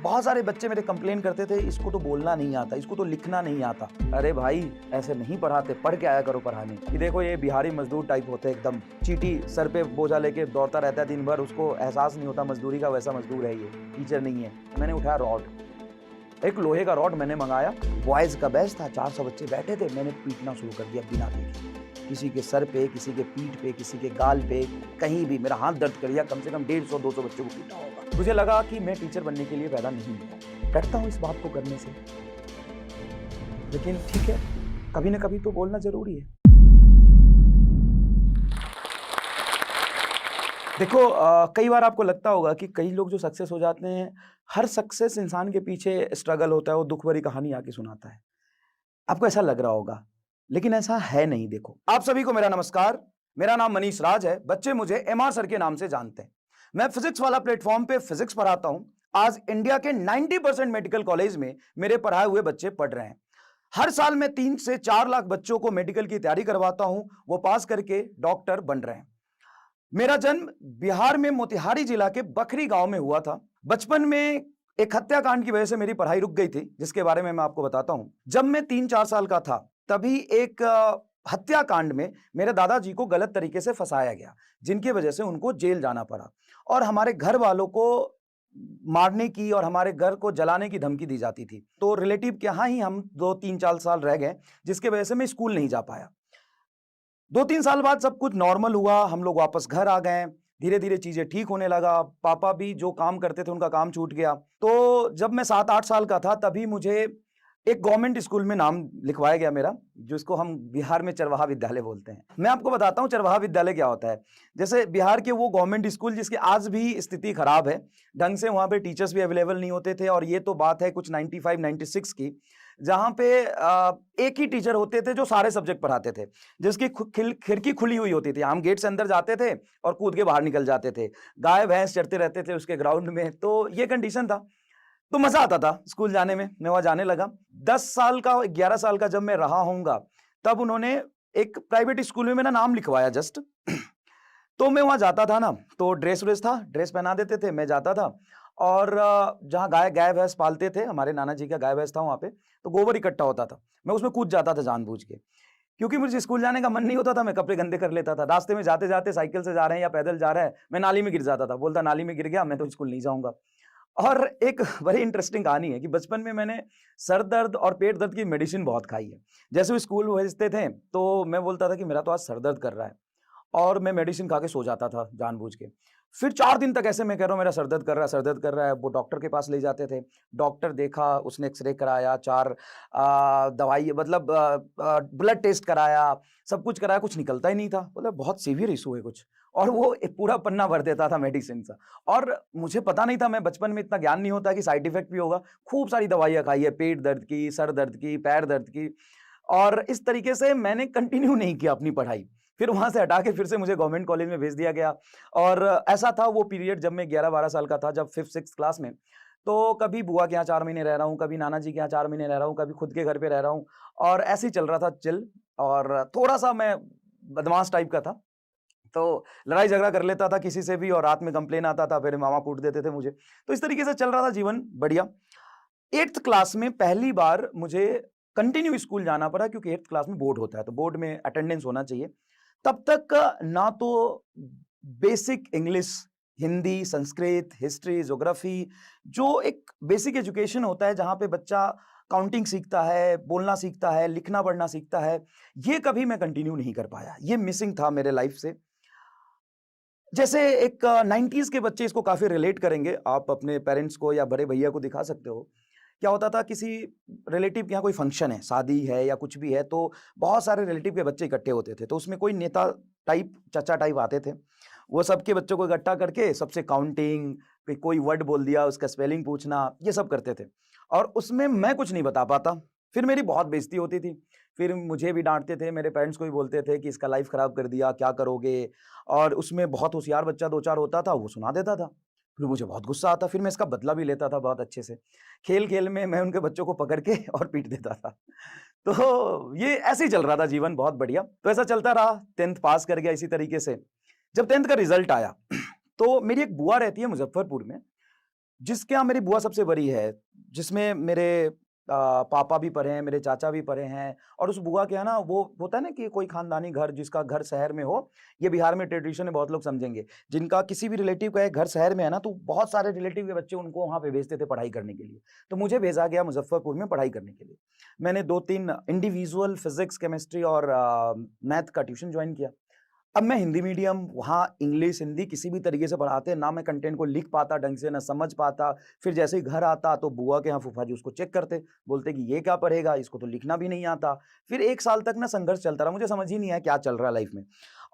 बहुत सारे बच्चे मेरे कंप्लेन करते थे, इसको तो बोलना नहीं आता, इसको तो लिखना नहीं आता। अरे भाई, ऐसे नहीं पढ़ाते, पढ़ के आया करो पढ़ाने। कि देखो ये बिहारी मजदूर टाइप होते हैं एकदम, चींटी सर पे बोझा लेके दौड़ता रहता है दिन भर, उसको एहसास नहीं होता मजदूरी का, वैसा मजदूर है ये, टीचर नहीं है। मैंने उठाया रॉड, एक लोहे का रॉड मैंने मंगाया, बॉयज का बैच था, 400 बच्चे बैठे थे, मैंने पीटना शुरू कर दिया बिना देखे। किसी के सर पे, किसी के पीठ पे, किसी के गाल पे, कहीं भी मेरा हाथ दर्द कर दिया। कम से कम 150-200 बच्चों को पीटा होगा। मुझे लगा कि मैं टीचर बनने के लिए पैदा नहीं हुआ, डरता हूँ इस बात को करने से, लेकिन ठीक है, कभी ना कभी तो बोलना जरूरी है। देखो, कई बार आपको लगता होगा कि कई लोग जो सक्सेस हो जाते हैं, हर सक्सेस इंसान के पीछे स्ट्रगल होता है, वो दुख भरी कहानी आके सुनाता है। आपको ऐसा लग रहा होगा, लेकिन ऐसा है नहीं। देखो, आप सभी को मेरा नमस्कार। मेरा नाम मनीष राज है। बच्चे मुझे एमआर सर के नाम से जानते हैं। मैं फिजिक्स वाला प्लेटफॉर्म पे फिजिक्स पढ़ाता हूं। आज इंडिया के 90% मेडिकल कॉलेज में मेरे पढ़ाए हुए बच्चे पढ़ रहे हैं। हर साल मैं 3 से 4 लाख बच्चों को मेडिकल की तैयारी करवाता हूं, वो पास करके डॉक्टर बन रहे हैं। मेरा जन्म बिहार में मोतिहारी जिला के बखरी गांव में हुआ था। बचपन में एक हत्याकांड की वजह से मेरी पढ़ाई रुक गई थी, जिसके बारे में मैं आपको बताता हूं। जब मैं 3-4 साल का था, तभी एक हत्याकांड में मेरे दादाजी को गलत तरीके से फंसाया गया, जिनकी वजह से उनको जेल जाना पड़ा और हमारे घर वालों को मारने की और हमारे घर को जलाने की धमकी दी जाती थी। तो रिलेटिव के यहाँ ही हम 2-3-4 साल रह गए, जिसके वजह से मैं स्कूल नहीं जा पाया। 2-3 साल बाद सब कुछ नॉर्मल हुआ, हम लोग वापस घर आ गए। धीरे धीरे चीजें ठीक होने लगा। पापा भी जो काम करते थे उनका काम छूट गया। तो जब मैं 7-8 साल का था, तभी मुझे एक गवर्नमेंट स्कूल में नाम लिखवाया गया मेरा, जिसको हम बिहार में चरवाहा विद्यालय बोलते हैं। मैं आपको बताता हूँ चरवाहा विद्यालय क्या होता है। जैसे बिहार के वो गवर्नमेंट स्कूल जिसकी आज भी स्थिति खराब है, ढंग से वहां पे टीचर्स भी अवेलेबल नहीं होते थे। और ये तो बात है कुछ 95-96 की, जहां पे एक ही टीचर होते थे जो सारे सब्जेक्ट पढ़ाते थे, जिसकी खिड़की खुली हुई होती थी। हम गेट से अंदर जाते थे और कूद के बाहर निकल जाते थे। गाय भैंस चरते रहते थे उसके ग्राउंड में। तो ये कंडीशन था, तो मजा आता था स्कूल जाने में। मैं वहां जाने लगा 10 साल का, 11 साल का जब मैं रहा होऊंगा, तब उन्होंने एक प्राइवेट स्कूल में मेरा नाम लिखवाया जस्ट। तो मैं वहां जाता था ना, तो ड्रेस व्रेस था, ड्रेस पहना देते थे, मैं जाता था। और जहाँ गाय भैंस पालते थे, हमारे नाना जी का गाय भैंस था वहां पे, तो गोबर इकट्ठा होता था, मैं उसमें कूद जाता था जानबूझ के। क्योंकि मुझे स्कूल जाने का मन नहीं होता था, मैं कपड़े गंदे कर लेता था। रास्ते में जाते जाते, साइकिल से जा रहे हैं या पैदल जा रहे हैं, मैं नाली में गिर जाता था। बोलता नाली में गिर गया, मैं तो स्कूल नहीं जाऊंगा। और एक बड़ी इंटरेस्टिंग कहानी है कि बचपन में मैंने सर दर्द और पेट दर्द की मेडिसिन बहुत खाई है। जैसे वो स्कूल भेजते थे, तो मैं बोलता था कि मेरा तो आज सर दर्द कर रहा है, और मैं मेडिसिन खा के सो जाता था जानबूझ के। फिर 4 दिन तक ऐसे मैं कह रहा हूँ मेरा सर दर्द कर रहा है, सर दर्द कर रहा है। वो डॉक्टर के पास ले जाते थे, डॉक्टर देखा, उसने एक्सरे कराया, 4 दवाई मतलब ब्लड टेस्ट कराया, सब कुछ कराया, कुछ निकलता ही नहीं था। बोला बहुत सीवियर इशू है कुछ। और वो एक पूरा पन्ना भर देता था मेडिसिन का। और मुझे पता नहीं था, मैं बचपन में इतना ज्ञान नहीं होता कि साइड इफेक्ट भी होगा। खूब सारी दवाइयाँ खाई है, पेट दर्द की, सर दर्द की, पैर दर्द की। और इस तरीके से मैंने कंटिन्यू नहीं किया अपनी पढ़ाई। फिर वहां से हटा के फिर से मुझे गवर्नमेंट कॉलेज में भेज दिया गया। और ऐसा था वो पीरियड जब मैं 11-12 साल का था, जब 5th-6th क्लास में। तो कभी बुआ के यहाँ 4 महीने रह रहा हूँ, कभी नाना जी के यहाँ 4 महीने रह रहा हूँ, कभी खुद के घर पे रह रहा हूँ। और ऐसे ही चल रहा था चिल। और थोड़ा सा मैं बदमाश टाइप का था, तो लड़ाई झगड़ा कर लेता था किसी से भी, और रात में कंप्लेन आता था, फिर मामा कूट देते थे मुझे। तो इस तरीके से चल रहा था जीवन बढ़िया। 8th क्लास में पहली बार मुझे कंटिन्यू स्कूल जाना पड़ा, क्योंकि 8th क्लास में बोर्ड होता है, तो बोर्ड में अटेंडेंस होना चाहिए। तब तक ना तो basic English, Hindi, Sanskrit, history, geography, जो एक बेसिक एजुकेशन होता है जहां पे बच्चा काउंटिंग सीखता है, बोलना सीखता है, लिखना पढ़ना सीखता है, ये कभी मैं कंटिन्यू नहीं कर पाया। ये मिसिंग था मेरे लाइफ से। जैसे एक 90s के बच्चे इसको काफी रिलेट करेंगे, आप अपने पेरेंट्स को या बड़े भैया को दिखा सकते हो। क्या होता था, किसी रिलेटिव के यहाँ कोई फंक्शन है, शादी है या कुछ भी है, तो बहुत सारे रिलेटिव के बच्चे इकट्ठे होते थे। तो उसमें कोई नेता टाइप, चाचा टाइप आते थे। वो सबके बच्चों को इकट्ठा करके सबसे काउंटिंग, कोई वर्ड बोल दिया उसका स्पेलिंग पूछना, ये सब करते थे। और उसमें मैं कुछ नहीं बता पाता, फिर मेरी बहुत बेइज्जती होती थी। फिर मुझे भी डांटते थे, मेरे पेरेंट्स को भी बोलते थे कि इसका लाइफ खराब कर दिया, क्या करोगे। और उसमें बहुत होशियार बच्चा 2-4 होता था, वो सुना देता था। फिर मुझे बहुत गुस्सा आता, फिर मैं इसका बदला भी लेता था बहुत अच्छे से। खेल-खेल में मैं उनके बच्चों को पकड़ के और पीट देता था। तो ये ऐसे ही चल रहा था जीवन, बहुत बढ़िया। तो ऐसा चलता रहा, 10th पास कर गया इसी तरीके से। जब 10th का रिजल्ट आया, तो मेरी एक बुआ रहती है मुजफ्फरपुर में। जिसके यहाँ मेरी बुआ सबसे बड़ी है, जिसमें मेरे पापा भी पढ़े हैं, मेरे चाचा भी पढ़े हैं और उस बुआ के यहाँ ना वो होता है ना कि कोई खानदानी घर जिसका घर शहर में हो, ये बिहार में ट्रेडिशन है, बहुत लोग समझेंगे। जिनका किसी भी रिलेटिव का एक घर शहर में है ना, तो बहुत सारे रिलेटिव के बच्चे उनको वहाँ पे भेजते थे पढ़ाई करने के लिए। तो मुझे भेजा गया मुज़फ़्फ़रपुर में पढ़ाई करने के लिए। मैंने 2-3 इंडिविजुअल फिज़िक्स, केमिस्ट्री और मैथ का ट्यूशन जॉइन किया। अब मैं हिंदी मीडियम, वहाँ इंग्लिश, हिंदी किसी भी तरीके से पढ़ाते, ना मैं कंटेंट को लिख पाता ढंग से, ना समझ पाता। फिर जैसे ही घर आता तो बुआ के यहाँ फूफा जी उसको चेक करते, बोलते कि ये क्या पढ़ेगा, इसको तो लिखना भी नहीं आता। फिर 1 साल तक ना संघर्ष चलता रहा, मुझे समझ ही नहीं आया क्या चल रहा है लाइफ में।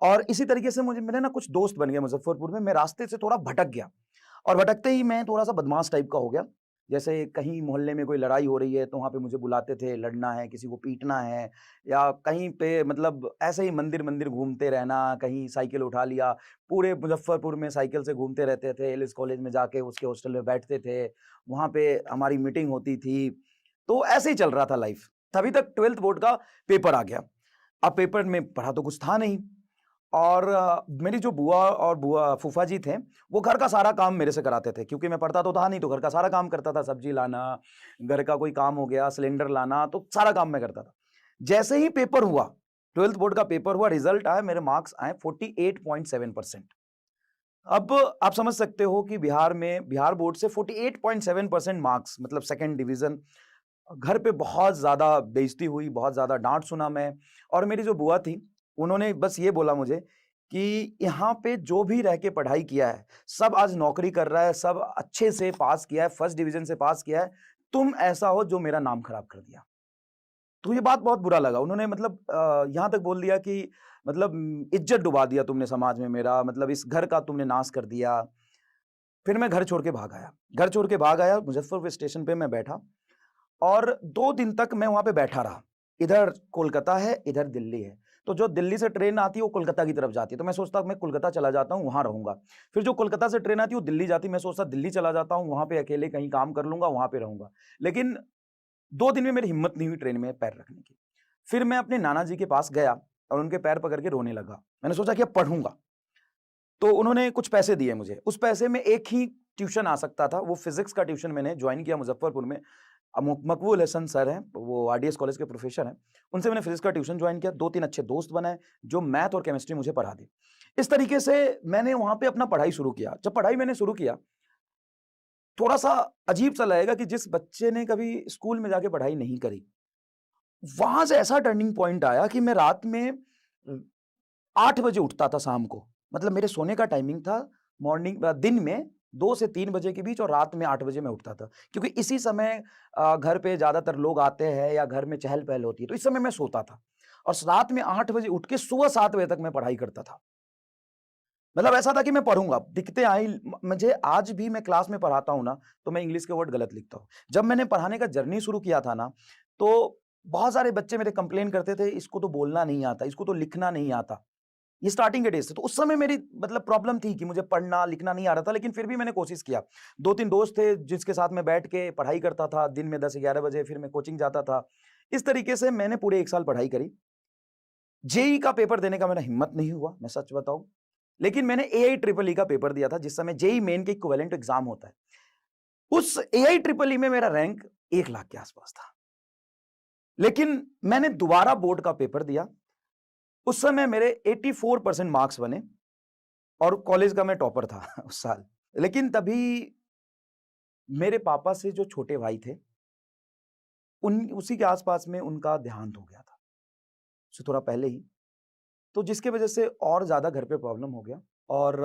और इसी तरीके से मुझे मेरे ना कुछ दोस्त बन गए मुज़फ़्फ़रपुर में, मैं रास्ते से थोड़ा भटक गया और भटकते ही मैं थोड़ा-सा बदमाश टाइप का हो गया। जैसे कहीं मोहल्ले में कोई लड़ाई हो रही है तो वहाँ पे मुझे बुलाते थे, लड़ना है, किसी को पीटना है या कहीं पे मतलब ऐसे ही मंदिर-मंदिर घूमते रहना, कहीं साइकिल उठा लिया, पूरे मुज़फ़्फ़रपुर में साइकिल से घूमते रहते थे, एलिस कॉलेज में जाके उसके हॉस्टल में बैठते थे, वहाँ पे हमारी मीटिंग होती थी। तो ऐसे ही चल रहा था लाइफ़। तभी तक 12th बोर्ड का पेपर आ गया। अब पेपर में पढ़ा तो कुछ था नहीं और मेरी जो बुआ फूफा जी थे, वो घर का सारा काम मेरे से कराते थे क्योंकि मैं पढ़ता तो था नहीं, तो घर का सारा काम करता था, सब्जी लाना, घर का कोई काम हो गया, सिलेंडर लाना, तो सारा काम मैं करता था। जैसे ही पेपर हुआ, 12th बोर्ड का पेपर हुआ, रिजल्ट आया, मेरे मार्क्स आए 48.7%। अब आप समझ सकते हो कि बिहार बोर्ड से 48.7% मार्क्स मतलब सेकंड डिवीजन। घर पे बहुत ज़्यादा बेइज़्ज़ती हुई, बहुत ज़्यादा डाँट सुना मैं और मेरी जो बुआ थी, उन्होंने बस ये बोला मुझे कि यहाँ पे जो भी रह के पढ़ाई किया है, सब आज नौकरी कर रहा है, सब अच्छे से पास किया है, फर्स्ट डिवीज़न से पास किया है, तुम ऐसा हो जो मेरा नाम खराब कर दिया। तो ये बात बहुत बुरा लगा। उन्होंने मतलब यहाँ तक बोल दिया कि मतलब इज़्ज़त डुबा दिया तुमने समाज में मेरा, मतलब इस घर का तुमने नाश कर दिया। फिर मैं घर छोड़ के भाग आया। घर छोड़ के भाग आया, मुज़फ़्फ़रपुर स्टेशन पे मैं बैठा और 2 दिन तक मैं वहाँ पे बैठा रहा। इधर कोलकाता है, इधर दिल्ली है। तो जो दिल्ली से ट्रेन आती है, वो कोलकाता की तरफ जाती है। तो मैं सोचता मैं कोलकाता चला जाता हूँ, वहाँ रहूँगा। फिर जो कोलकाता से ट्रेन आती है, वो दिल्ली जाती है। मैं सोचता दिल्ली चला जाता हूँ, वहाँ पे अकेले कहीं काम कर लूँगा, वहाँ पे रहूँगा। लेकिन 2 दिन में मेरी हिम्मत नहीं हुई ट्रेन में पैर रखने की। फिर मैं अपने नाना जी के पास गया और उनके पैर पकड़ के रोने लगा। मैंने सोचा कि अब पढ़ूँगा। तो उन्होंने कुछ पैसे दिए मुझे। उस पैसे में एक ही ट्यूशन आ सकता था, वो फिज़िक्स का ट्यूशन मैंने जॉइन किया मुज़फ़्फ़रपुर में। मकबूल हसन सर हैं, वो आरडीएस कॉलेज के प्रोफ़ेसर हैं। उनसे मैंने फिज़िक्स का ट्यूशन जॉइन किया, 2-3 अच्छे दोस्त बनाए, जो मैथ और केमिस्ट्री मुझे पढ़ा दी। इस तरीके से मैंने वहाँ पे अपना पढ़ाई शुरू किया। जब पढ़ाई मैंने शुरू किया, थोड़ा-सा अजीब-सा लगेगा कि जिस बच्चे ने कभी स्कूल में जाके पढ़ाई नहीं करी, वहाँ से ऐसा टर्निंग पॉइंट आया कि मैं रात में 8 बजे उठता था शाम को। मतलब मेरे सोने का टाइमिंग था दिन में 2 से 3 बजे के बीच और रात में 8 बजे मैं उठता था। क्योंकि इसी समय घर पे ज़्यादातर लोग आते हैं या घर में चहल-पहल होती है, तो इस समय मैं सोता था। और रात में 8 बजे उठ के सुबह 7 बजे तक मैं पढ़ाई करता था। मतलब ऐसा था कि मैं पढ़ूँगा, दिक्कतें आई मुझे आज भी मैं क्लास में पढ़ाता हूँ ना, तो मैं इंग्लिश के वर्ड गलत लिखता हूँ। जब मैंने पढ़ाने का जर्नी शुरू किया था ना, तो बहुत सारे बच्चे मेरे कंप्लेन करते थे, इसको तो बोलना नहीं आता, इसको तो लिखना नहीं आता। ये स्टार्टिंग के डेज़ से, तो उस समय मेरी मतलब प्रॉब्लम थी कि मुझे पढ़ना, लिखना नहीं आ रहा था, लेकिन फिर भी मैंने कोशिश किया। 2-3 दोस्त थे जिसके साथ मैं बैठ के पढ़ाई करता था, दिन में 10-11 बजे फिर मैं कोचिंग जाता था। इस तरीके से मैंने पूरे 1 साल पढ़ाई करी। जेईई का पेपर देने का मेरा हिम्मत नहीं हुआ, मैं सच बताऊँ। लेकिन मैंने एआई ट्रिपल ई का पेपर दिया था, जिस समय जेईई मेन के इक्विवेलेंट एग्ज़ाम होता है। उस एआई ट्रिपल ई में मेरा रैंक 1 लाख के आस-पास था। लेकिन मैंने दोबारा बोर्ड का पेपर दिया। उस समय मेरे 84% मार्क्स बने और कॉलेज का मैं टॉपर था उस साल। लेकिन तभी मेरे पापा से जो छोटे भाई थे, उन उसी के आस-पास में उनका देहांत हो गया था, उससे थोड़ा पहले ही। तो जिसकी वजह से और ज़्यादा घर पे प्रॉब्लम हो गया और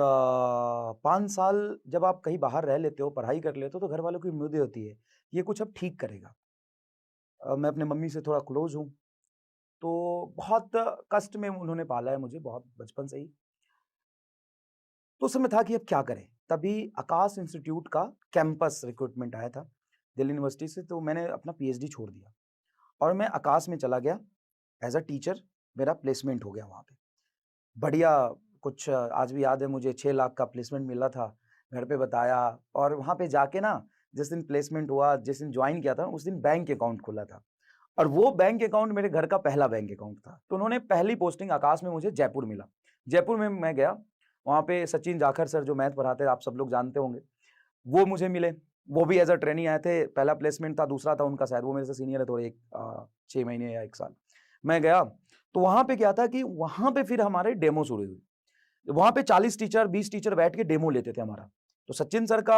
5 साल जब आप कहीं बाहर रह लेते हो, पढ़ाई कर लेते हो, तो घर वालों की उम्मीदें होती है, ये कुछ अब ठीक करेगा। मैं अपने मम्मी से थोड़ा क्लोज़ हूँ, तो बहुत कष्ट में उन्होंने पाला है मुझे बहुत बचपन से ही। तो उस समय था कि अब क्या करें? तभी आकाश इंस्टीट्यूट का कैंपस रिक्रूटमेंट आया था, दिल्ली यूनिवर्सिटी से, तो मैंने अपना पीएचडी छोड़ दिया और मैं आकाश में चला गया एज़ अ टीचर, मेरा प्लेसमेंट हो गया वहाँ पे। बढ़िया कुछ आज भी याद है मुझे 6 लाख का प्लेसमेंट मिला था, घर पे बताया और वहाँ पे जाके ना जिस दिन प्लेसमेंट हुआ, जिस दिन जॉइन किया था, उस दिन बैंक अकाउंट खुला था और वो बैंक अकाउंट मेरे घर का पहला बैंक अकाउंट था। तो उन्होंने पहली पोस्टिंग आकाश में मुझे जयपुर मिला। जयपुर में मैं गया, वहाँ पे सचिन जाखड़ सर जो मैथ पढ़ाते हैं, आप सब लोग जानते होंगे, वो मुझे मिले। वो भी एज अ ट्रेनी आए थे, पहला प्लेसमेंट था, दूसरा था उनका शायद, वो मेरे से सीनियर है थोड़े 6 महीने या 1 साल। मैं गया, तो वहाँ पे क्या था कि वहाँ पे फिर हमारे डेमो शुरू हुई। वहाँ पे 40 टीचर, 20 टीचर बैठ के डेमो लेते थे हमारा। तो सचिन सर का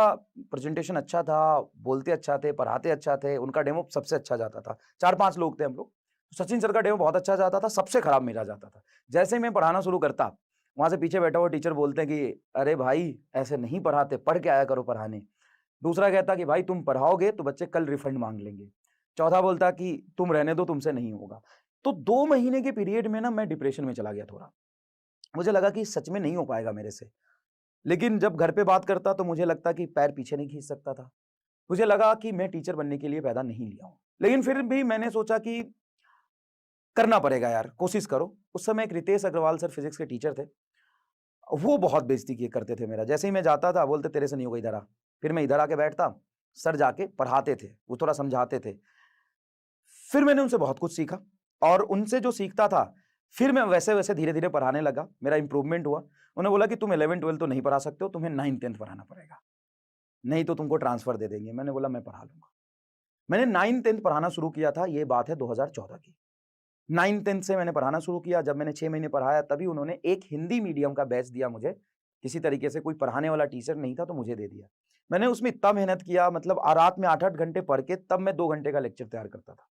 प्रेजेंटेशन अच्छा था, बोलते अच्छा थे, पढ़ाते अच्छा थे, उनका डेमो सबसे अच्छा जाता था। 4-5 लोग थे हम लोग। सचिन सर का डेमो बहुत अच्छा जाता था, सबसे खराब मेरा जाता था। जैसे ही मैं पढ़ाना शुरू करता, वहाँ से पीछे बैठा हुआ टीचर बोलते हैं कि, "अरे भाई, ऐसे नहीं पढ़ाते, पढ़ के आया करो पढ़ाने।" दूसरा कहता कि, "भाई तुम पढ़ाओगे तो बच्चे कल रिफंड माँग लेंगे।" चौथा बोलता कि, "तुम रहने दो, तुमसे नहीं होगा।" तो 2 महीने के पीरियड में ना मैं डिप्रेशन में चला गया थोड़ा। मुझे लगा कि सच में नहीं हो पाएगा मेरे से। लेकिन जब घर पे बात करता तो मुझे लगता कि पैर पीछे नहीं खींच सकता था। मुझे लगा कि मैं टीचर बनने के लिए पैदा नहीं लिया हूँ। लेकिन फिर भी मैंने सोचा कि करना पड़ेगा यार, कोशिश करो। उस समय एक रितेश अग्रवाल सर फिज़िक्स के टीचर थे। वो बहुत बेइज़्ज़ती किया करते थे मेरा। जैसे ही मैं जाता था बोलते तेरे से नहीं होगा, इधर आ। फिर मैं इधर आके बैठता, सर जाके पढ़ाते थे, वो थोड़ा समझाते थे। फिर मैंने उनसे बहुत कुछ सीखा और उनसे जो सीखता था, फिर मैं वैसे-वैसे धीरे-धीरे पढ़ाने लगा, मेरा इम्प्रूवमेंट हुआ। उन्होंने बोला कि तुम 11-12 तो नहीं पढ़ा सकते हो, तुम्हें 9th-10th पढ़ाना पड़ेगा, नहीं तो तुमको ट्रांसफर दे देंगे। मैंने बोला मैं पढ़ा लूँगा। मैंने 9th-10th पढ़ाना शुरू किया था, ये बात है 2014 की। 9th-10th से मैंने पढ़ाना शुरू किया, जब मैंने 6 महीने पढ़ाया तभी उन्होंने एक हिंदी मीडियम का बैच दिया मुझे। किसी तरीके से कोई पढ़ाने वाला टीचर नहीं था तो मुझे दे दिया। मैंने उसमें इतना मेहनत किया, मतलब रात में 8-8 घंटे पढ़ के तब मैं 2 घंटे का लेक्चर तैयार करता था।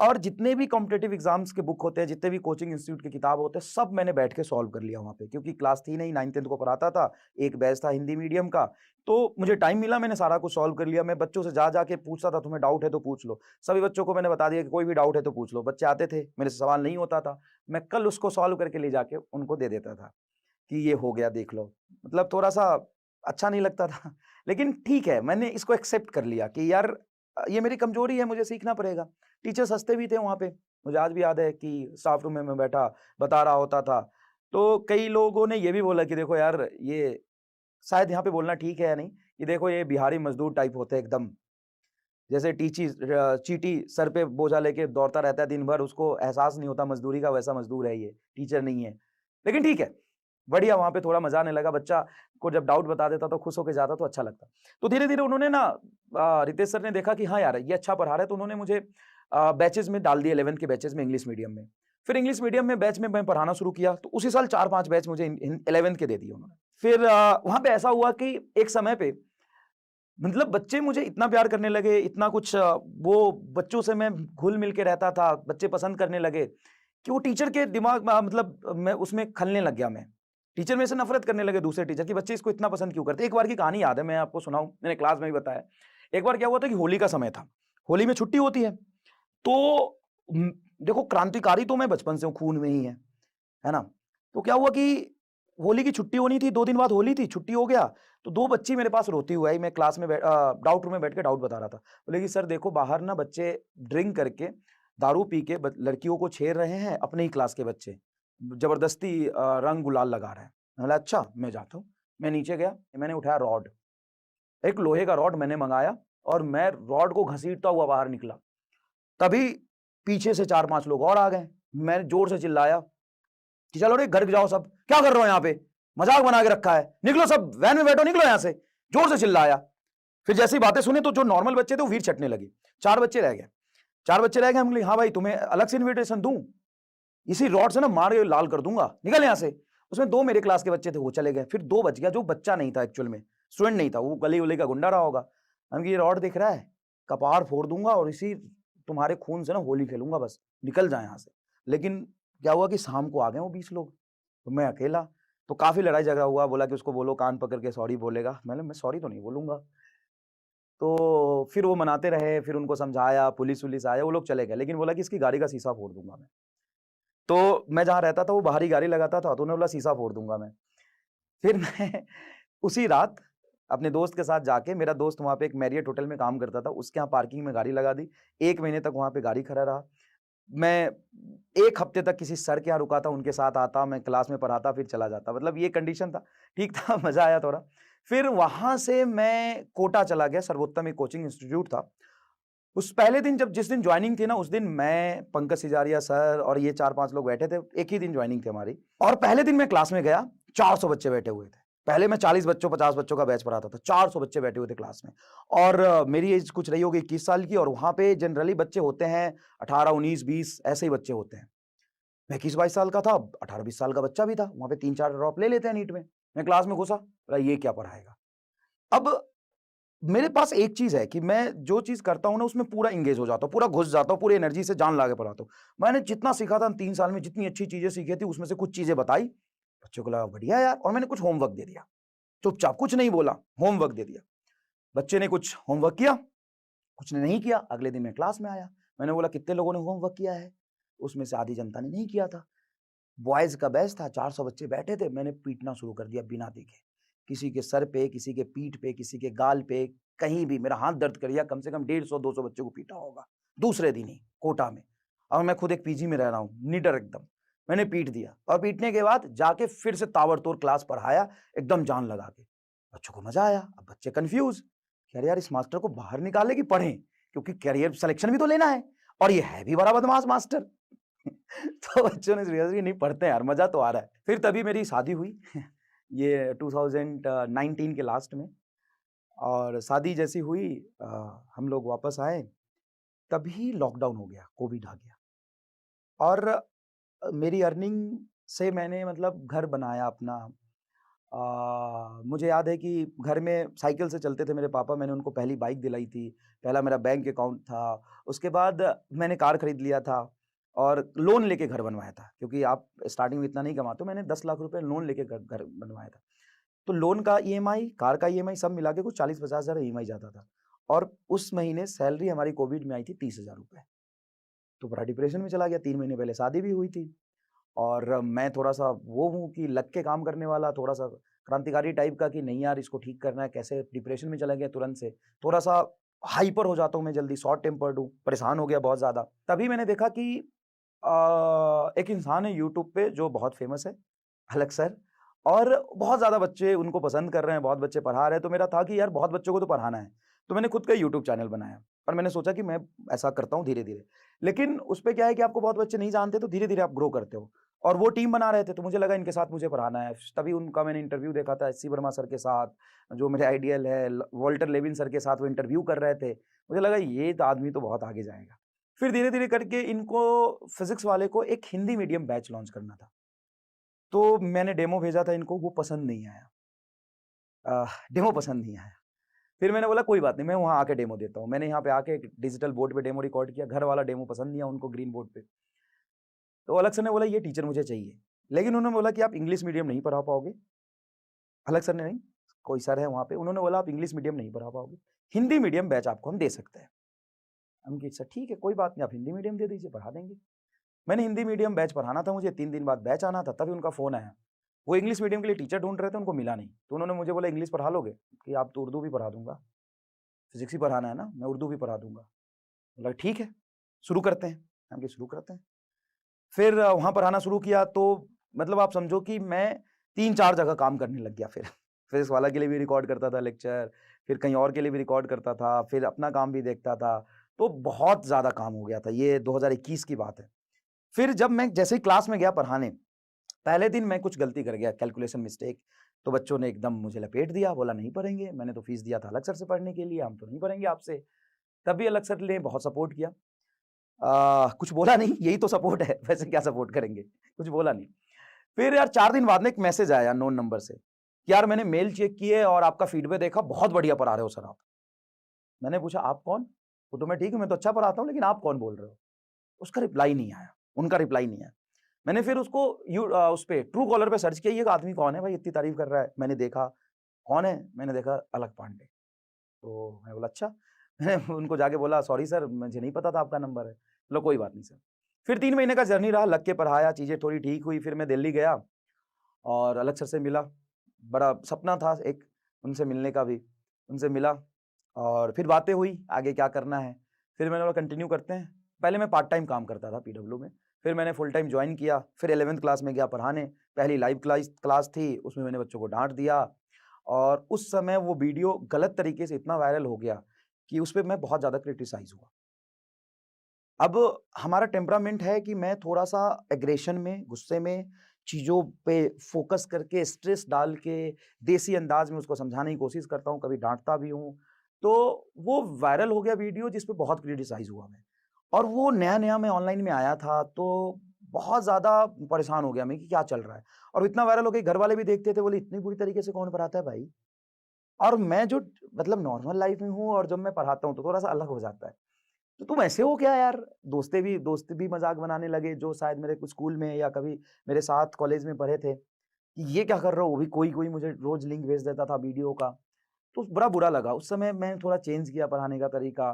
और जितने भी कॉम्पिटिटिव एग्जाम्स के बुक होते हैं, जितने भी कोचिंग इंस्टीट्यूट की किताब होते हैं, सब मैंने बैठ के सॉल्व कर लिया वहाँ पे, क्योंकि क्लास थी नहीं, 9th-10th को पढ़ाता था, एक बैच था हिंदी मीडियम का, तो मुझे टाइम मिला, मैंने सारा कुछ सॉल्व कर लिया। मैं बच्चों से जा के पूछता था, तुम्हें डाउट है तो पूछ लो। सभी बच्चों को मैंने बता दिया कि कोई भी डाउट है तो पूछ लो। बच्चे आते थे, मेरे से सवाल नहीं होता था, मैं कल उसको सॉल्व करके ले जाके उनको दे देता था कि ये हो गया देख लो। मतलब थोड़ा-सा अच्छा नहीं लगता था, लेकिन ठीक है, मैंने इसको एक्सेप्ट कर लिया कि यार ये मेरी कमजोरी है, मुझे सीखना पड़ेगा। टीचर्स हँसते भी थे वहाँ पे। मुझे आज भी याद है कि स्टाफ रूम में मैं बैठा बता रहा होता था, तो कई लोगों ने ये भी बोला कि देखो यार, ये शायद यहाँ पे बोलना ठीक है या नहीं, कि देखो ये बिहारी मजदूर टाइप होते हैं एकदम। जैसे चींटी सर पे बोझा लेके दौड़ता रहता है दिन भर, उसको एहसास नहीं होता मजदूरी का, वैसा मजदूर है ये, टीचर नहीं है। लेकिन ठीक है, बढ़िया, वहाँ पे थोड़ा मज़ा आने लगा, बच्चा को जब डाउट बता देता तो खुश होके जाता तो अच्छा लगता। तो धीरे-धीरे उन्होंने ना रितेश सर ने देखा कि हाँ यार, ये अच्छा पढ़ा रहा है, तो उन्होंने मुझे बैचेज़ में डाल दिए, 11th के बैचेज़ में इंग्लिश मीडियम में। फिर इंग्लिश मीडियम में बैच में मैं पढ़ाना शुरू किया, तो उसी साल 4-5 बैच मुझे इन इन 11th के दे दिए उन्होंने। फिर वहाँ पे ऐसा हुआ कि एक समय पे मतलब बच्चे मुझे इतना प्यार करने लगे, इतना कुछ वो बच्चों से मैं घुल-मिल के रहता था, बच्चे पसंद करने लगे, कि वो टीचर के दिमाग में मतलब मैं उसमें खलने लग गया मैं। टीचर मेरे से नफ़रत करने लगे दूसरे टीचर कि बच्चे इसको इतना पसंद क्यों करते हैं। एक बार की कहानी याद है, मैं आपको सुनाऊँ, मैंने क्लास में भी बताया। एक बार क्या हुआ था कि होली का समय था, होली में छुट्टी होती है, तो देखो क्रांतिकारी तो मैं बचपन से हूँ, खून में ही है ना? तो क्या हुआ कि होली की छुट्टी होनी थी, 2 दिन बाद होली थी, छुट्टी हो गया, तो 2 बच्ची मेरे पास रोती हुई आई, मैं क्लास में डाउट रूम में बैठ के डाउट बता रहा था। बोले कि सर देखो बाहर ना बच्चे ड्रिंक करके, दारू पी के लड़कियों को छेड़ रहे हैं, अपने ही क्लास के बच्चे। ज़बरदस्ती रंग गुलाल लगा रहे हैं। मैंने बोला अच्छा, मैं जाता हूँ। मैं नीचे गया, मैंने उठाया रॉड, एक लोहे का रॉड मैंने मँगाया और मैं रॉड को घसीटता हुआ बाहर निकला। तभी पीछे से 4-5 लोग और आ गए। मैंने ज़ोर से चिल्लाया कि चलो रे घर जाओ सब, क्या कर रहे हो यहाँ पे? मजाक बना के रखा है, निकलो सब, वैन में बैठो, निकलो यहाँ से। जोर से चिल्लाया। फिर जैसी बातें सुनी तो जो नॉर्मल बच्चे थे वो वीर छटने लगे। 4 बच्चे रह गए। 4 बच्चे रह गए, हम बोले हाँ भाई तुम्हें अलग से इन्विटेशन दूं? इसी रॉड से ना मार के लाल कर दूंगा, निकल यहाँ से। उसमें 2 मेरे क्लास के बच्चे थे, वो चले गए। फिर 2 बच गया, जो बच्चा नहीं था एक्चुअल में, स्टूडेंट नहीं था, वो गली-वली का गुंडा रहा होगा। हम ये रॉड दिख रहा है, कपार फोड़ दूंगा और इसी तुम्हारे खून से ना होली खेलूंगा, बस निकल जाए यहाँ से। लेकिन क्या हुआ कि शाम को आ गए वो 20 लोग, तो मैं अकेला। तो काफ़ी लड़ाई झगड़ा हुआ, बोला कि उसको बोलो कान पकड़ के सॉरी बोलेगा। मैं सॉरी तो नहीं बोलूँगा। तो फिर वो मनाते रहे, फिर उनको समझाया, पुलिस-वुलिस आया, वो लोग चले गए। लेकिन बोला कि इसकी गाड़ी का शीशा फोड़ दूँगा मैं। तो मैं जहाँ रहता था वो बाहर ही गाड़ी लगाता था, तो उन्होंने बोला शीशा फोड़ दूँगा मैं। फिर मैं उसी रात अपने दोस्त के साथ जाके, मेरा दोस्त वहाँ पे एक मैरियट होटल में काम करता था, उसके यहाँ पार्किंग में गाड़ी लगा दी। 1 महीने तक वहाँ पे गाड़ी खड़ा रहा। मैं 1 हफ्ते तक किसी सर के यहाँ रुका था, उनके साथ आता, मैं क्लास में पढ़ाता, फिर चला जाता। मतलब ये कंडीशन था। ठीक था, मज़ा आया थोड़ा। फिर वहाँ से मैं कोटा चला गया, सर्वोत्तम एक कोचिंग इंस्टीट्यूट था। उस पहले दिन जिस दिन जॉइनिंग थी ना, उस दिन मैं, पंकज सिजारिया सर और ये 4-5 लोग बैठे थे, एक ही दिन जॉइनिंग थी हमारी। और पहले दिन मैं क्लास में गया, 400 बच्चे बैठे हुए थे। पहले मैं 40 बच्चों 50 बच्चों का बैच पढ़ाता था, 400 बच्चे बैठे हुए थे क्लास में और मेरी एज कुछ रही होगी 21 साल की और वहाँ पे जनरली बच्चे होते हैं 18, 19, 20 ऐसे ही बच्चे होते हैं। मैं 21-22 साल का था, 18-20 साल का बच्चा भी था, वहाँ पे 3-4 ड्रॉप ले लेते हैं नीट में। मैं क्लास में घुसा, बोला ये क्या पढ़ाएगा? अब मेरे पास एक चीज़ है कि मैं जो चीज़ करता हूँ ना उसमें पूरा एंगेज हो जाता हूँ, पूरा घुस जाता हूँ, पूरी एनर्जी से जान लगा के पढ़ाता हूँ। मैंने जितना सीखा था 3 साल में जितनी अच्छी चीज़ें सीखी थी उसमें से कुछ चीज़ें बताई, बच्चों को लगा बढ़िया यार और मैंने कुछ होमवर्क दे दिया। चुपचाप कुछ नहीं बोला, होमवर्क दे दिया। बच्चे ने कुछ होमवर्क किया, कुछ ने नहीं किया, अगले दिन मैं क्लास में आया। मैंने बोला कितने लोगों ने होमवर्क किया है? उसमें से आधी जनता ने नहीं किया था। बॉयज़ का बैच था, 400 बच्चे बैठे थे, मैंने पीटना शुरू कर दिया बिना देखे। किसी के सर पे, किसी के पीठ पे, किसी के गाल पे, कहीं भी मेरा हाथ दर्द कर दिया, कम से कम 150-200 बच्चों को पीटा होगा, दूसरे दिन ही, कोटा में। और मैं खुद एक पीजी में रह रहा हूँ, निडर एकदम। मैंने पीट दिया और पीटने के बाद जाके फिर से ताबड़तोड़ क्लास पढ़ाया, एकदम जान लगा के। बच्चों को मज़ा आया, अब बच्चे कन्फ्यूज़ कि अरे यार इस मास्टर को बाहर निकालें कि पढ़ें? क्योंकि करियर सिलेक्शन भी तो लेना है और ये है भी बड़ा बदमाश मास्टर। तो बच्चों ने रियलाइज़ किया नहीं पढ़ते हैं यार, मज़ा तो आ रहा है। फिर तभी मेरी शादी हुई ये 2019 के लास्ट में और शादी जैसी हुई हम लोग वापस आए, तभी लॉकडाउन हो गया, कोविड आ गया और मेरी अर्निंग से मैंने मतलब घर बनाया अपना। मुझे याद है कि घर में साइकिल से चलते थे मेरे पापा, मैंने उनको पहली बाइक दिलाई थी, पहला मेरा बैंक अकाउंट था, उसके बाद मैंने कार खरीद लिया था और लोन लेके घर बनवाया था क्योंकि आप स्टार्टिंग में इतना नहीं कमाते हो, मैंने 10 लाख रुपए लोन लेके घर घर बनवाया था। तो लोन का ईएमआई, कार का ईएमआई सब मिला के कुछ 40-50 हज़ार ईएमआई जाता था और उस महीने सैलरी हमारी कोविड में आई थी 30,000 रुपए। तो बड़ा डिप्रेशन में चला गया, 3 महीने पहले शादी भी हुई थी और मैं थोड़ा-सा वो हूँ कि लग के काम करने वाला, थोड़ा-सा क्रांतिकारी टाइप का कि नहीं यार इसको ठीक करना है, कैसे डिप्रेशन में चला गया तुरंत से। थोड़ा-सा हाइपर हो जाता हूँ मैं जल्दी, शॉर्ट टेम्पर्ड हूँ, परेशान हो गया बहुत ज़्यादा। तभी मैंने देखा कि एक इंसान है यूट्यूब पे जो बहुत फ़ेमस है, अलग सर और बहुत ज़्यादा बच्चे उनको पसंद कर रहे हैं, बहुत बच्चे पढ़ा रहे हैं, तो मेरा था कि यार बहुत बच्चों को तो पढ़ाना है। तो मैंने खुद का यूट्यूब चैनल बनाया और मैंने सोचा कि मैं ऐसा करता हूँ धीरे-धीरे। लेकिन उसपे क्या है कि आपको बहुत बच्चे नहीं जानते तो धीरे-धीरे आप ग्रो करते हो और वो टीम बना रहे थे तो मुझे लगा इनके साथ मुझे पढ़ाना है। तभी उनका मैंने इंटरव्यू देखा था एससी वर्मा सर के साथ, जो मेरे आइडियल है, वॉल्टर लेविन सर के साथ वो इंटरव्यू कर रहे थे। मुझे लगा ये तो आदमी तो बहुत आगे जाएगा। फिर धीरे-धीरे करके इनको फिज़िक्स वाले को एक हिंदी मीडियम बैच लॉन्च करना था। तो मैंने डेमो भेजा था इनको, वो पसंद नहीं आया। डेमो पसंद नहीं आया। फिर मैंने बोला कोई बात नहीं, मैं वहाँ आके डेमो देता हूँ। मैंने यहाँ पे आके एक डिजिटल बोर्ड पे डेमो रिकॉर्ड किया, घर वाला डेमो पसंद नहीं आया उनको ग्रीन बोर्ड पे। तो अलग सर ने बोला ये टीचर मुझे चाहिए। लेकिन उन्होंने बोला कि आप इंग्लिश मीडियम नहीं पढ़ा पाओगे। अलग सर ने नहीं, कोई सर है वहाँ पे, उन्होंने बोला आप इंग्लिश मीडियम नहीं पढ़ा पाओगे। हिंदी मीडियम बैच आपको हम दे सकते हैं। हम कहा सर ठीक है, कोई बात नहीं, आप हिंदी मीडियम दे दीजिए, पढ़ा देंगे। मैंने हिंदी मीडियम बैच पढ़ाना था मुझे, 3 दिन बाद बैच आना था, तभी उनका फ़ोन आया। वो इंग्लिश मीडियम के लिए टीचर ढूँढ रहे थे, उनको मिला नहीं। तो उन्होंने मुझे बोला इंग्लिश पढ़ा लोगे? कि आप तो उर्दू भी पढ़ा दूँगा, फिज़िक्स ही पढ़ाना है ना, मैं उर्दू भी पढ़ा दूँगा। बोला ठीक है, शुरू करते हैं। हम कहा शुरू करते हैं। फिर वहाँ पढ़ाना शुरू किया तो मतलब आप समझो कि मैं 3-4 जगह काम करने लग गया फिर। फिज़िक्स वाला के लिए भी रिकॉर्ड करता था लेक्चर, फिर कहीं और के लिए भी रिकॉर्ड करता था, फिर अपना काम भी देखता था। तो बहुत ज़्यादा काम हो गया था, ये 2021 की बात है। फिर जब मैं जैसे ही क्लास में गया पढ़ाने, पहले दिन मैं कुछ गलती कर गया, कैलकुलेशन मिस्टेक, तो बच्चों ने एकदम मुझे लपेट दिया, बोला नहीं पढ़ेंगे, मैंने तो फीस दिया था अलग सर से पढ़ने के लिए, हम तो नहीं पढ़ेंगे आपसे। तभी अलग सर ने बहुत सपोर्ट किया। कुछ बोला नहीं, यही तो सपोर्ट है, वैसे क्या सपोर्ट करेंगे, कुछ बोला नहीं। फिर यार 4 दिन बाद में एक मैसेज आया अननोन नंबर से, कि यार मैंने मेल चेक किए और आपका फीडबैक देखा, बहुत बढ़िया पढ़ा रहे हो सर आप। मैंने पूछा आप कौन? वो तो मैं ठीक हूँ, मैं तो अच्छा पढ़ाता हूँ, लेकिन आप कौन बोल रहे हो? उसका रिप्लाई नहीं आया, उनका रिप्लाई नहीं आया। मैंने फिर उसको उस पे ट्रू कॉलर पे सर्च किया, ये आदमी कौन है भाई इतनी तारीफ कर रहा है? मैंने देखा, कौन है? मैंने देखा अलग पांडे। तो मैं बोला अच्छा। मैंने उनको जाके बोला सॉरी सर मुझे नहीं पता था आपका नंबर है। बोला कोई बात नहीं सर। फिर 3 महीने का जर्नी रहा, लग के पढ़ाया, चीज़ें थोड़ी ठीक हुई, फिर मैं दिल्ली गया और अलग सर से मिला। बड़ा सपना था एक उनसे मिलने का भी। उनसे मिला और फिर बातें हुई, आगे क्या करना है। फिर मैंने बोला कंटिन्यू करते हैं। पहले मैं पार्ट टाइम काम करता था पीडब्ल्यू में, फिर मैंने फुल टाइम जॉइन किया, फिर 11th क्लास में गया पढ़ाने। पहली लाइव क्लास थी, उसमें मैंने बच्चों को डाँट दिया और उस समय वो वीडियो गलत तरीके से इतना वायरल हो गया कि उस पे मैं बहुत ज़्यादा क्रिटिसाइज़ हुआ। अब हमारा टेम्परामेंट है कि मैं थोड़ा-सा एग्रेशन में, गुस्से में चीज़ों पे फ़ोकस करके, स्ट्रेस डाल के, देसी अंदाज़ में उसको समझाने की कोशिश करता हूँ, कभी डाँटता भी हूँ। तो वो वायरल हो गया वीडियो जिस पे बहुत क्रिटिसाइज़ हुआ मैं। और वो नया-नया मैं ऑनलाइन में आया था, तो बहुत ज़्यादा परेशान हो गया मैं कि क्या चल रहा है? और इतना वायरल हो गया, घर वाले भी देखते थे, बोले इतनी बुरी तरीके से कौन पढ़ाता है भाई? और मैं जो मतलब नॉर्मल लाइफ़ में हूँ और जब मैं पढ़ाता हूँ, तो थोड़ा-सा अलग हो जाता है। तो तुम ऐसे हो क्या यार? दोस्त भी मज़ाक बनाने लगे जो शायद मेरे कुछ स्कूल में या कभी मेरे साथ कॉलेज में पढ़े थे, कि ये क्या कर रहे हो? वो भी कोई-कोई मुझे रोज़ लिंक भेज देता था वीडियो का। तो बड़ा बुरा लगा। उस समय मैंने थोड़ा चेंज किया पढ़ाने का तरीका,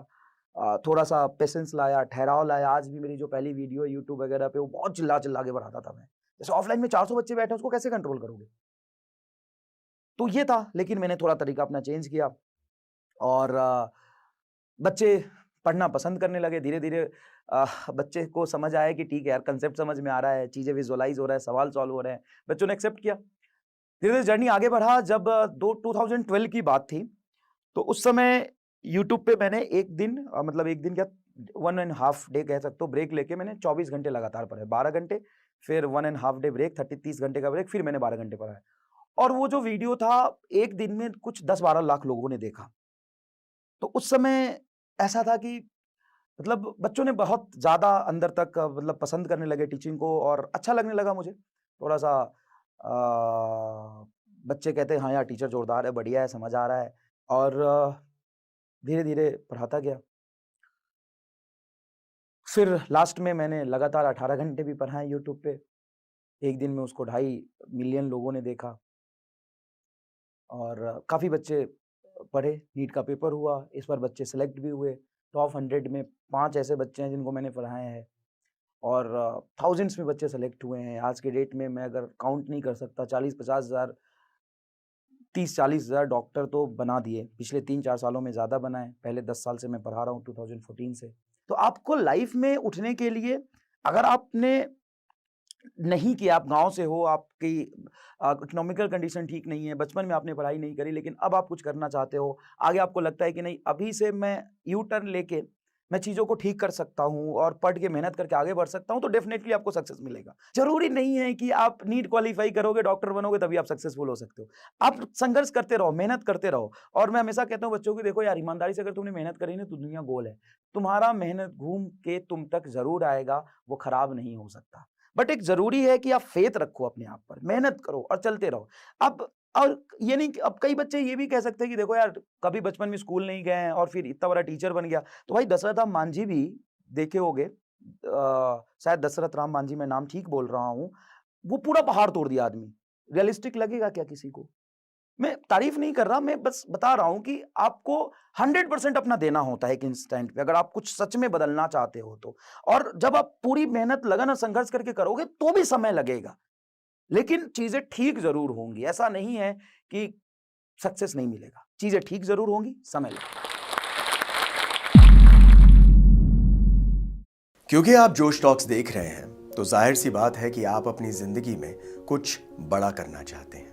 थोड़ा-सा पेशेंस लाया, ठहराव लाया। आज भी मेरी जो पहली वीडियो है यूट्यूब वगैरह पे, वो बहुत चिल्ला-चिल्ला के पढ़ाता था मैं। जैसे ऑफलाइन में 400 बच्चे बैठे हैं, उसको कैसे कंट्रोल करोगे? तो ये था, लेकिन मैंने थोड़ा तरीका अपना चेंज किया और बच्चे पढ़ना पसंद करने लगे। धीरे-धीरे बच्चे को समझ आया कि ठीक है यार, कांसेप्ट समझ में आ रहा है, चीज़ें विजुअलाइज़ हो रहा है, सवाल सॉल्व हो रहे हैं। बच्चों ने एक्सेप्ट किया। धीरे-धीरे जर्नी आगे बढ़ा। जब 2012 की बात थी, तो उस समय यूट्यूब पे मैंने एक दिन मतलब एक दिन क्या, 1 एंड हाफ डे कह सकते हो, ब्रेक लेके मैंने 24 घंटे लगातार पढ़े। 12 घंटे, फिर 1 एंड हाफ डे ब्रेक, 30 घंटे का ब्रेक, फिर मैंने 12 घंटे पढ़ा है। और वो जो वीडियो था, एक दिन में कुछ 10-12 लाख लोगों ने देखा। तो उस समय ऐसा था कि मतलब बच्चों ने बहुत ज़्यादा अंदर तक मतलब पसंद करने लगे टीचिंग को और अच्छा लगने लगा मुझे। थोड़ा-सा बच्चे कहते हैं, "हाँ यार, टीचर जोरदार है, बढ़िया है, समझ आ रहा है।" और धीरे-धीरे पढ़ाता गया। फिर लास्ट में मैंने लगातार 18 घंटे भी पढ़ाए यूट्यूब पे। एक दिन में उसको 2.5 मिलियन लोगों ने देखा और काफ़ी बच्चे पढ़े। नीट का पेपर हुआ, इस बार बच्चे सेलेक्ट भी हुए। टॉप 100 में 5 ऐसे बच्चे हैं जिनको मैंने पढ़ाए हैं और थाउज़ेंड्स में बच्चे सेलेक्ट हुए हैं। आज के डेट में मैं अगर काउंट नहीं कर सकता, 40-50 हज़ार, 30-40 हज़ार डॉक्टर तो बना दिए। पिछले 3-4 सालों में ज़्यादा बनाए। पहले 10 साल से मैं पढ़ा रहा हूँ, 2014 से। तो आपको लाइफ़ में उठने के लिए, अगर आपने नहीं किया, आप गाँव से हो, आपकी इकोनॉमिकल कंडीशन ठीक नहीं है, बचपन में आपने पढ़ाई नहीं करी, लेकिन अब आप कुछ करना चाहते हो, आगे आपको लगता है कि नहीं, अभी से मैं यू टर्न लेके मैं चीज़ों को ठीक कर सकता हूँ और पढ़ के मेहनत करके आगे बढ़ सकता हूँ, तो डेफ़िनेटली आपको सक्सेस मिलेगा। ज़रूरी नहीं है कि आप नीट क्वालीफाई करोगे, डॉक्टर बनोगे, तभी आप सक्सेसफुल हो सकते हो। आप संघर्ष करते रहो, मेहनत करते रहो और मैं हमेशा कहता हूँ बच्चों को, देखो यार, ईमानदारी से अगर तुमने मेहनत करी ना, तो दुनिया गोल है। तुम्हारा मेहनत घूम के तुम तक ज़रूर आएगा, वो खराब नहीं हो सकता। बट एक ज़रूरी है कि आप फ़ेथ रखो अपने आप पर, मेहनत करो और चलते रहो। अब और ये नहीं कि अब कई बच्चे ये भी कह सकते हैं कि देखो यार, कभी बचपन में स्कूल नहीं गए हैं और फिर इतना बड़ा टीचर बन गया। तो भाई, दशरथ राम मांझी भी देखे होंगे, शायद दशरथ राम मांझी, मैं नाम ठीक बोल रहा हूँ। वो पूरा पहाड़ तोड़ दिया आदमी। रियलिस्टिक लगेगा क्या किसी को? मैं तारीफ नहीं कर रहा, मैं बस बता रहा हूँ कि आपको 100% अपना देना होता है एक इंस्टेंट पे, अगर आप कुछ सच में बदलना चाहते हो तो। और जब आप पूरी मेहनत, लगन और संघर्ष करके करोगे, तो भी समय लगेगा, लेकिन चीज़ें ठीक ज़रूर होंगी। ऐसा नहीं है कि सक्सेस नहीं मिलेगा, चीज़ें ठीक ज़रूर होंगी, समय लगेगा। क्योंकि आप जोश टॉक्स देख रहे हैं, तो जाहिर सी बात है कि आप अपनी जिंदगी में कुछ बड़ा करना चाहते हैं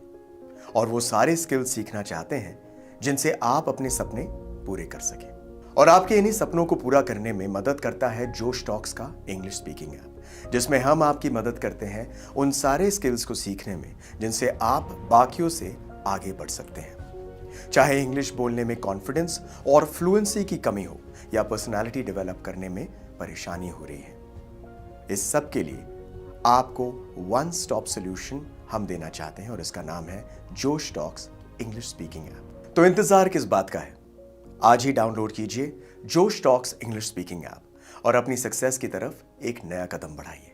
और वो सारे स्किल्स सीखना चाहते हैं जिनसे आप अपने सपने पूरे कर सकें। और आपके इन्हीं सपनों को पूरा करने में मदद करता है जोश टॉक्स का इंग्लिश स्पीकिंग ऐप, जिसमें हम आपकी मदद करते हैं उन सारे स्किल्स को सीखने में जिनसे आप बाकियों से आगे बढ़ सकते हैं। चाहे इंग्लिश बोलने में कॉन्फिडेंस और फ्लुएंसी की कमी हो या पर्सनालिटी डेवलप करने में परेशानी हो रही है, इस सब के लिए आपको वन स्टॉप सॉल्यूशन हम देना चाहते हैं और इसका नाम है जोश टॉक्स इंग्लिश स्पीकिंग ऐप। तो इंतजार किस बात का है? आज ही डाउनलोड कीजिए जोश टॉक्स इंग्लिश स्पीकिंग ऐप और अपनी सक्सेस की तरफ एक नया कदम बढ़ाइए।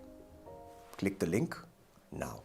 Click the link now.